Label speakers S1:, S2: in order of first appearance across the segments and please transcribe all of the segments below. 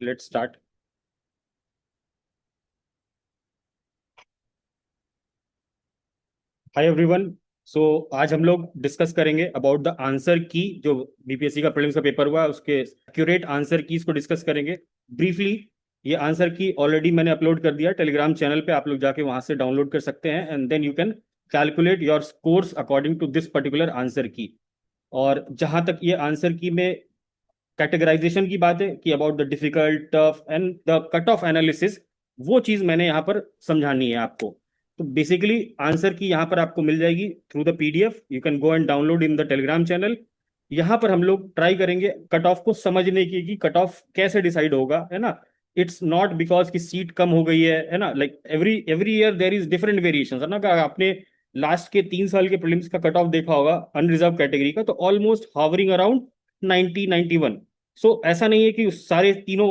S1: Let's start. Hi everyone. So आज हम लोग डिस्कस करेंगे अबाउट द आंसर की, जो बीपीएससी का प्रीलिम्स का पेपर हुआ है उसके एक्यूरेट आंसर कीज को डिस्कस करेंगे ब्रीफली। ये आंसर की ऑलरेडी मैंने अपलोड कर दिया टेलीग्राम चैनल पे, आप लोग जाके वहां से डाउनलोड कर सकते हैं and then you can calculate your scores according to this particular answer key. और जहां तक ये आंसर की में कैटेगराइजेशन की बात है कि about the difficult tough and the cut off analysis, वो चीज मैंने यहाँ पर समझानी है आपको। तो बेसिकली आंसर की यहाँ पर आपको मिल जाएगी through the PDF, you can go and download in the Telegram channel. यहाँ पर हम लोग ट्राई करेंगे कट ऑफ को समझने की कि कट ऑफ कैसे डिसाइड होगा, है ना। इट्स नॉट बिकॉज की सीट कम हो गई है ना। Like every every year there is different variation, है ना। आपने लास्ट के 3 साल के प्रीलिम्स का कट ऑफ देखा होगा अनरिजर्व कैटेगरी का, तो ऑलमोस्ट हावरिंग अराउंड 90-91। सो ऐसा नहीं है कि उस सारे तीनों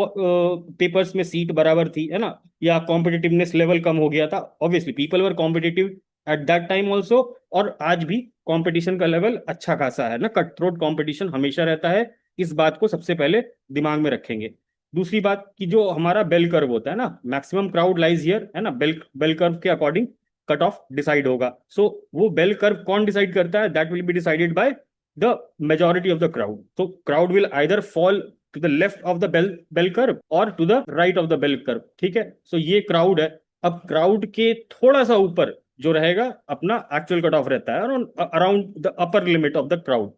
S1: पेपर्स में सीट बराबर थी, है ना, या कॉम्पिटिटिवनेस लेवल कम हो गया था। Obviously people were competitive at that time also, और आज भी कंपटीशन का लेवल अच्छा खासा है ना। कट थ्रोट कंपटीशन हमेशा रहता है, इस बात को सबसे पहले दिमाग में रखेंगे। दूसरी बात कि जो हमारा बेल कर्व होता है ना, मैक्सिमम क्राउड लाइज हियर, है ना। बेल बेल कर्व के अकॉर्डिंग कट ऑफ डिसाइड होगा। सो वो बेल कर्व कौन डिसाइड करता है, that will be decided by the majority of the crowd. So crowd will either fall to the left of the bell curve or to the right of the bell curve. ठीक है, सो ये crowd है। अब crowd के थोड़ा सा ऊपर जो रहेगा अपना एक्चुअल कट ऑफ रहता है, around the upper limit of the crowd.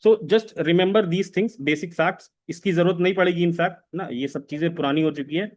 S1: So just remember these things, basic facts. इसकी जरूरत नहीं पड़ेगी इनफैक्ट ना, ये सब चीजें पुरानी हो चुकी हैं।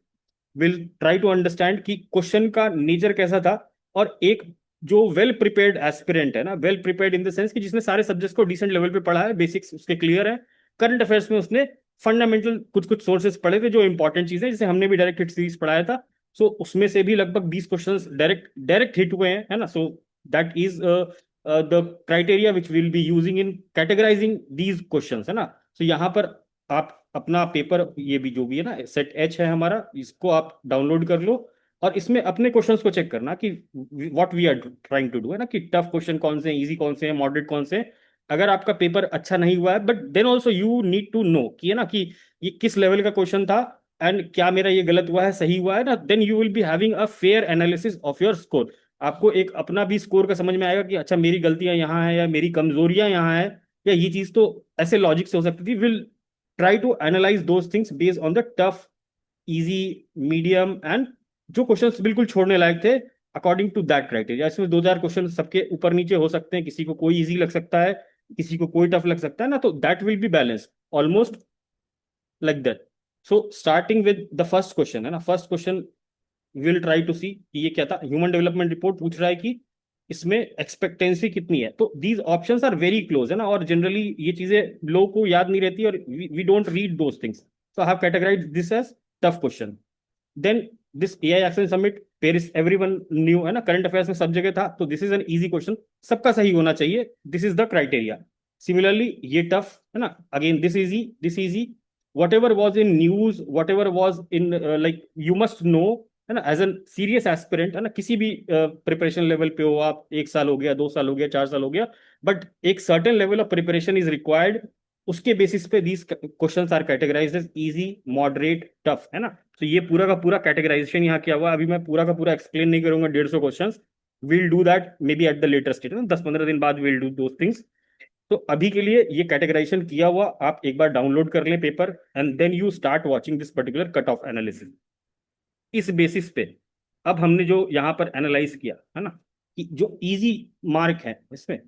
S1: विल ट्राई टू अंडरस्टैंड कि क्वेश्चन का नेचर कैसा था। और एक जो वेल प्रिपेयर्ड एस्पिरेंट है ना, well prepared in the sense कि जिसने सारे सब्जेक्ट्स को डिसेंट लेवल पे पढ़ा है, बेसिक्स उसके क्लियर है, करंट अफेयर्स में उसने फंडामेंटल कुछ कुछ सोर्सेज पढ़े थे जो इंपॉर्टेंट चीजें, जैसे हमने भी डायरेक्ट हिट सीरीज पढ़ाया था। सो उसमें से भी लगभग 20 क्वेश्चंस डायरेक्ट डायरेक्ट हिट हुए हैं, है ना। So that is the criteria which will be using in categorising these questions, है ना। सो यहाँ पर आप अपना पेपर, ये भी जो भी है ना, सेट एच है हमारा, इसको आप डाउनलोड कर लो और इसमें अपने क्वेश्चंस को चेक करना कि what we are trying to do, है ना, कि टफ क्वेश्चन कौन से हैं, इजी कौन से हैं, मॉडरेट कौन से हैं। अगर आपका पेपर अच्छा नहीं हुआ है, but then also you need to know कि, है ना, कि ये किस लेवल का क्वेश्चन था एंड क्या मेरा ये गलत हुआ है, सही हुआ है ना, then you will be having a fair analysis of your score. आपको एक अपना भी स्कोर का समझ में आएगा कि अच्छा मेरी गलतियां यहाँ है या मेरी कमजोरियां यहाँ है, या ये चीज तो ऐसे लॉजिक से हो सकती थी। Will try to analyse those things based on the tough, easy, medium and जो क्वेश्चंस बिल्कुल छोड़ने लायक थे, अकॉर्डिंग टू दैट क्राइटेरिया। इसमें 2-4 क्वेश्चन सबके ऊपर नीचे हो सकते हैं, किसी को कोई इजी लग सकता है, किसी को कोई टफ लग सकता है ना, तो that will be balance almost like that. So starting with the first question, है ना, first question will try to see कि ये क्या था। ह्यूमन डेवलपमेंट रिपोर्ट पूछ रहा है कि इसमें एक्सपेक्टेंसी कितनी है, तो these options are very close, है ना। और जनरली ये चीजें लोगों को याद नहीं रहती और we don't read those things. So I have categorised this as tough question. Then this AI action summit, Paris everyone knew, है ना, करंट अफेयर्स में सब जगह था, तो this is an easy question, सबका सही होना चाहिए, this is the criteria. Similarly ये टफ, है ना, again this easy, whatever was in news, whatever was in, like you must know, है ना, एज एन सीरियस एस्पिरेंट, है ना, किसी भी प्रिपरेशन लेवल पे हो आप, 1 साल हो गया, 2 साल हो गया, 4 साल हो गया, बट एक certain level of preparation is required. उसके बेसिस पे these questions are categorised as easy, moderate, tough, है ना। तो ये पूरा का पूरा कैटेगराइजेशन यहाँ किया हुआ। अभी मैं पूरा का पूरा एक्सप्लेन नहीं करूंगा 150 questions, will do that may be at the later stage, 10-15 दिन बाद विल डू दोज थिंग्स। तो अभी के लिए ये कैटेगराइजेशन किया हुआ आप एक बार डाउनलोड कर लें paper, and then you start watching this particular cut off analysis. इस बेसिस पे अब हमने जो यहाँ पर एनालाइज किया, है ना, कि जो इजी मार्क है इसमें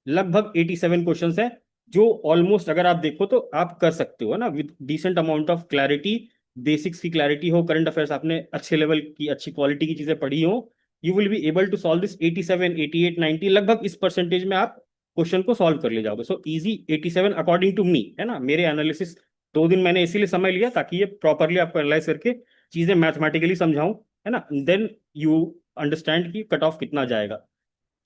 S1: लगभग 87 क्वेश्चंस है, जो ऑलमोस्ट अगर आप देखो तो आप कर सकते हो, है ना, with decent amount of clarity. Basics की क्लैरिटी हो, करंट अफेयर्स आपने अच्छे लेवल की, अच्छी क्वालिटी की चीजें पढ़ी हो, you will be able to solve this 87, 88, 90, लगभग इस परसेंटेज में आप क्वेश्चन को सॉल्व कर ले जाओगे। So easy 87 according to me, है ना, मेरे एनालिसिस। 2 दिन मैंने इसीलिए समय लिया ताकि ये प्रॉपरली आपको एनालाइज करके चीजें मैथमेटिकली समझाऊं, है ना, देन यू अंडरस्टैंड कि कट ऑफ कितना जाएगा।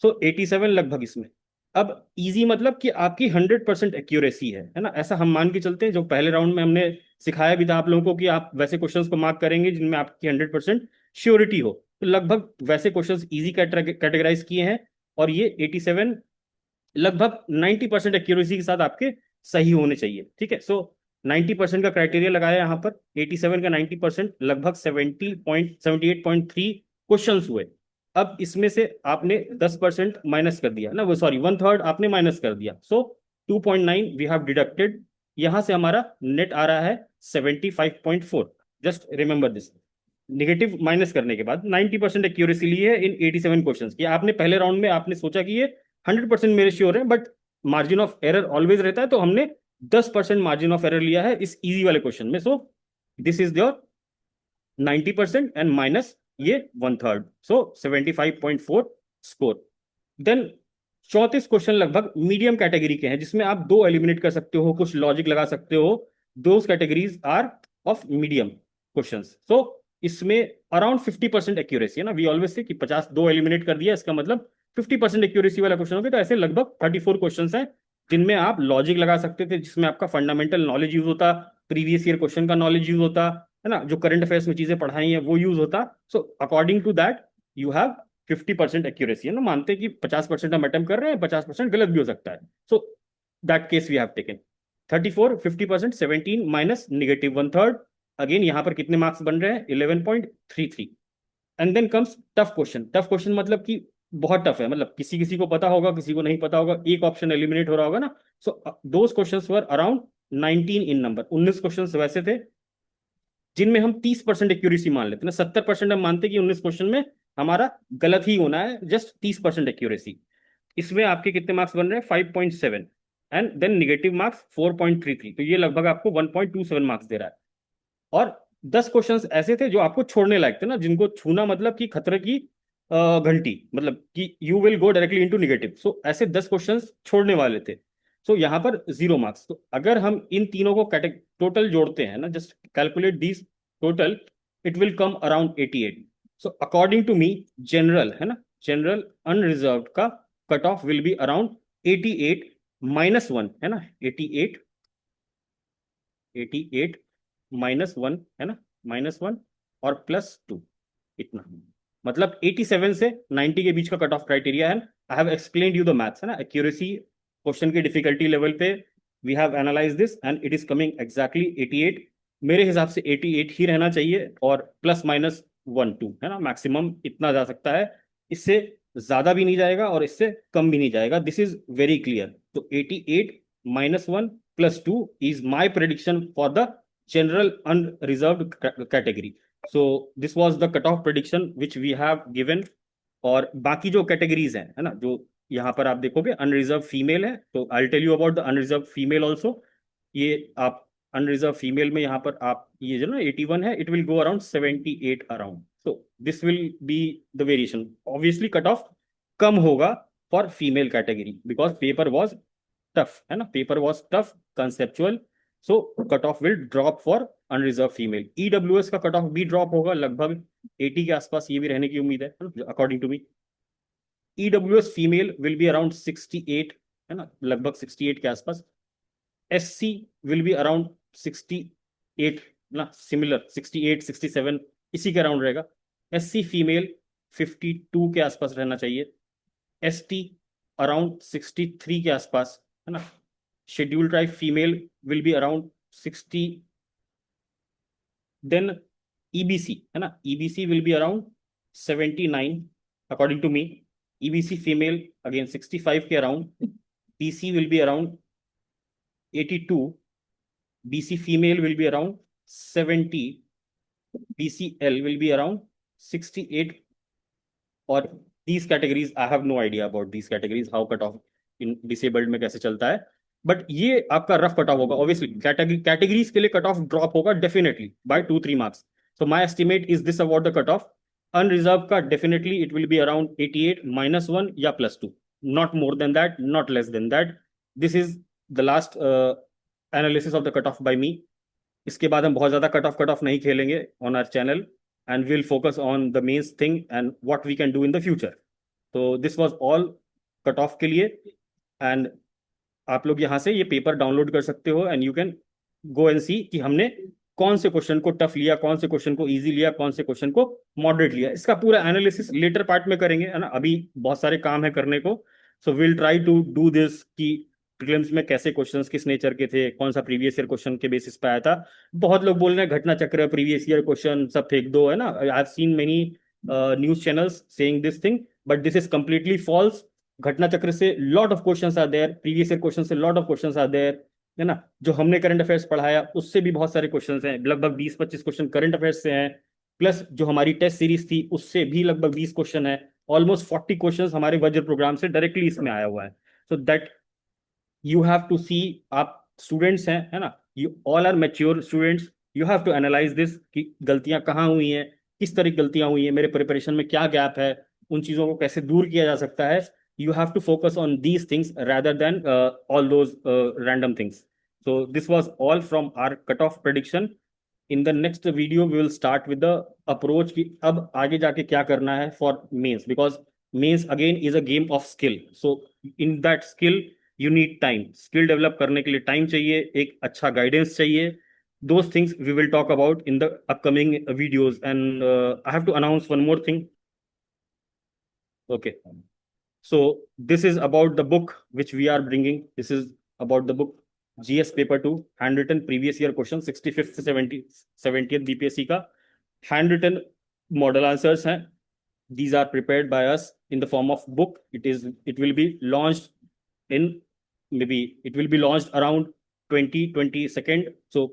S1: सो 87 लगभग इसमें। अब इजी मतलब कि आपकी 100% एक्यूरेसी है ना, ऐसा हम मान के चलते हैं। जो पहले राउंड में हमने सिखाया भी था आप लोगों को कि आप वैसे क्वेश्चंस को मार्क करेंगे जिनमें आपकी 100% श्योरिटी हो, तो लगभग वैसे क्वेश्चंस इजी कैटेगराइज किए हैं। और ये 87 लगभग 90% एक्यूरेसी के साथ आपके सही होने चाहिए, ठीक है। सो 90% का क्राइटेरिया लगाया यहाँ पर, 87 का 90%, लगभग 78.3 क्वेश्चन हुए। अब इसमें से आपने 10% माइनस कर दिया ना, वो सॉरी 1/3 आपने माइनस कर दिया, सो 2.9 वी हैव डिडक्टेड। यहां से हमारा नेट आ रहा है 75.4। Just remember this, negative minus करने के बाद 90% एक्यूरेसी ली है इन 87 क्वेश्चंस की। आपने पहले राउंड में आपने सोचा कि ये 100% मेरे श्योर है, but margin of error always रहता है, तो हमने 10% मार्जिन ऑफ एरर लिया है इस इजी वाले क्वेश्चन में। So this is your 90% and minus ये 1/3, सो 75.4 स्कोर। देन 34 क्वेश्चन लगभग मीडियम कैटेगरी के हैं, जिसमें आप दो एलिमिनेट कर सकते हो, कुछ लॉजिक लगा सकते हो। Those categories are of medium questions. So इसमें अराउंड 50% एक्यूरेसी है ना, वी ऑलवेज से कि 50 दो एलिमिनेट कर दिया, इसका मतलब 50% एक्यूरेसी वाला क्वेश्चन हो गया। तो ऐसे लगभग 34 क्वेश्चन हैं जिनमें आप लॉजिक लगा सकते थे, जिसमें आपका फंडामेंटल नॉलेज यूज होता, प्रीवियस ईयर क्वेश्चन का नॉलेज यूज होता है ना, जो करंट अफेयर्स में चीजें पढ़ाई हैं वो यूज होता। So according to that you have 50% accuracy है ना, मानते हैं कि 50% हम अटेम्प्ट कर रहे हैं, 50% गलत भी हो सकता है। So that case we have taken 34, 50%, 17 minus negative 1/3। अगेन यहां पर कितने मार्क्स बन रहे हैं? 11.33। And then comes tough question. Tough question मतलब कि बहुत टफ है, मतलब किसी किसी को पता होगा, किसी को नहीं पता होगा, एक ऑप्शन एलिमिनेट हो रहा होगा ना। So those questions were around 19 in number. 19 questions वैसे थे जिनमें हम 30% एक्यूरेसी मान लेते ना, 70% हम मानते कि 19 क्वेश्चन में हमारा गलत ही होना है, जस्ट 30% एक्यूरेसी। इसमें आपके कितने मार्क्स बन रहे हैं? 5.7 एंड देन निगेटिव मार्क्स 4.33, तो ये लगभग आपको 1.27 मार्क्स दे रहा है। और 10 क्वेश्चंस ऐसे थे जो आपको छोड़ने लायक थे ना, जिनको छूना मतलब कि खतरे की घंटी, मतलब कि you will go directly into negative. So ऐसे 10 क्वेश्चंस छोड़ने वाले थे। सो यहाँ पर 0 मार्क्स। तो अगर हम इन तीनों को टोटल जोड़ते हैं ना, just calculate this total, it will come around 88। So according to me, general है ना, जनरल अनरिजर्व का cut off will be around 88 -1 है ना, 88, 88 -1 है ना, -1 और +2, इतना। मतलब 87 से 90 के बीच का कट ऑफ क्राइटेरिया है। I have explained you the maths है ना, एक्यूरेसी क्वेश्चन की डिफिकल्टी लेवल पे we have analyse this and it is coming exactly 88। मेरे हिसाब से 88 ही रहना चाहिए, और +-1 2 है ना, मैक्सिमम इतना जा सकता है, इससे ज्यादा भी नहीं जाएगा और इससे कम भी नहीं जाएगा। This is very clear. तो 88 -1 +2 is my prediction for the general unreserved category. So this was the cutoff prediction which we have given. और बाकी जो कैटेगरीज हैं है ना, जो यहाँ पर आप देखोगे अनरिजर्व फीमेल है, तो I tell you about the unreserved female also. ये आप अनरिजर्व फीमेल में यहाँ पर आप ये जो ना 81 है, it will go around 78 around. तो this will be the variation. Obviously cut off कम होगा for female category because paper was tough है ना, paper was tough conceptual. So cut off will drop for unreserved female. EWS का cut off भी drop होगा लगभग 80 के आसपास, ये भी रहने की उम्मीद है according to me. EWS female will be around 68 है ना, लगभग 68 के आसपास। एससी विल बी अराउंड 68 ना, सिमिलर 68 67 इसी के अराउंड रहेगा। एससी फीमेल 52 के आसपास रहना चाहिए। एसटी अराउंड 63 के आसपास है ना। Schedule tribe female will be around 60। Then EBC है ना, EBC will be around 79 according to me. EBC female again 65 के around. BC will be around 82। BC female will be around 70। BCL will be around 68। और these categories I have no idea about these categories, how cut off in disabled में कैसे चलता है, but ये आपका rough cut off होगा। Obviously categories के लिए कट ऑफ ड्रॉप होगा definitely by 2-3 marks. So my estimate is this about the cut off. Unreserved का definitely it will be around 88 -1 या +2, not more than that, not less than that. This is the last analysis of the cut off by me. इसके बाद हम बहुत ज्यादा cut off नहीं खेलेंगे on our channel and we'll focus on the main thing and what we can do in the future. So this was all cut off के लिए। and आप लोग यहाँ से ये पेपर डाउनलोड कर सकते हो and you can go and see कि हमने कौन से क्वेश्चन को टफ लिया, कौन से क्वेश्चन को इजी लिया, कौन से क्वेश्चन को मॉडरेट लिया। इसका पूरा एनालिसिस लेटर पार्ट में करेंगे है ना, अभी बहुत सारे काम है करने को। So will try to do this कि प्रीलिम्स में कैसे क्वेश्चंस किस नेचर के थे, कौन सा प्रीवियस ईयर क्वेश्चन के बेसिस पे आया था। बहुत लोग बोल रहे हैं घटना चक्र प्रीवियस ईयर क्वेश्चन सब फेंक दो, है ना। I have seen many news channels saying this thing, but this is completely false. घटना चक्र से lot of questions are there, previous year question से lot of questions are there, है ना। जो हमने करंट अफेयर्स पढ़ाया उससे भी बहुत सारे क्वेश्चंस हैं, लगभग 20-25 क्वेश्चन करंट अफेयर्स से हैं, प्लस जो हमारी टेस्ट सीरीज थी उससे भी लगभग 20 क्वेश्चन है। ऑलमोस्ट 40 क्वेश्चंस हमारे वज्र प्रोग्राम से डायरेक्टली इसमें आया हुआ है। So that you have to see, आप स्टूडेंट्स हैं, है ना, you all are mature students, you have to analyse this कि गलतियां कहाँ हुई हैं, किस तरह की गलतियां हुई हैं, मेरे प्रिपरेशन में क्या गैप है, उन चीजों को कैसे दूर किया जा सकता है। You have to focus on these things rather than all those random things. So this was all from our cutoff prediction. In the next video we will start with the approach कि अब आगे जाके क्या करना है for mains, because mains again is a game of skill. So in that skill you need time. Skill develop करने के लिए time चाहिए, एक अच्छा guidance चाहिए. Those things we will talk about in the upcoming videos. And I have to announce one more thing. Okay. So this is about the book which we are bringing. This is about the book GS Paper 2, handwritten previous year question, 65th से 70th BPSC का handwritten model answers हैं. These are prepared by us in the form of book. It will be launched in, maybe it will be launched around 2022. So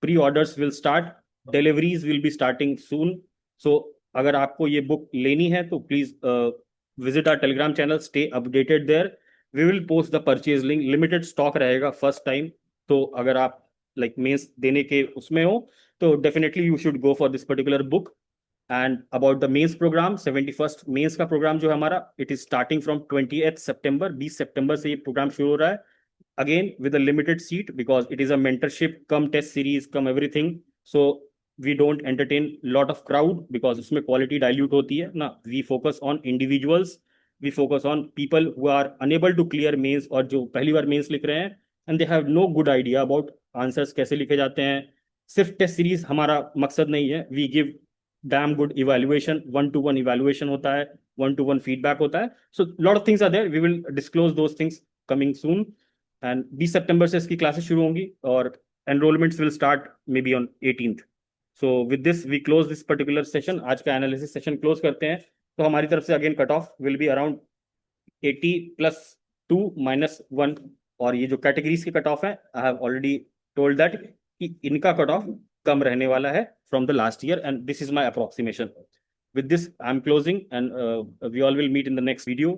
S1: pre-orders will start, deliveries will be starting soon. So अगर आपको ये book लेनी है तो please visit our telegram channel, stay updated there. We will post the purchase link. Limited stock रहेगा first time. तो अगर आप like मेंस देने के उसमें हो तो definitely you should go for this particular book. And about the mains program, 71st mains का program जो है हमारा, it is starting from 20th September. 20 सितंबर से ये प्रोग्राम शुरू हो रहा है, again with a limited seat, because it is a mentorship come test series come everything. So we don't entertain lot of crowd because उसमें quality dilute होती है ना. We focus on individuals, we focus on people who are unable to clear mains और जो पहली बार mains लिख रहे हैं and they have no good idea about answers कैसे लिखे जाते हैं. सिर्फ टेस्ट सीरीज हमारा मकसद नहीं है. We give damn good evaluation, 1-to-1 evaluation होता है, 1-to-1 फीडबैक होता है. So lot of things are there, we will disclose those things coming soon. And 20 सितंबर से इसकी क्लासेस शुरू होंगी और enrolments will start maybe on 18th. So with this we close this particular session. आज का एनालिसिस सेशन क्लोज करते हैं. तो हमारी तरफ से again cut off will be around 80 + 2 - 1. और ये जो कैटेगरीज के कट ऑफ है, I have already told that कि इनका कट ऑफ कम रहने वाला है from the last year, and this is my approximation. With this, I'm closing, and we all will meet in the next video.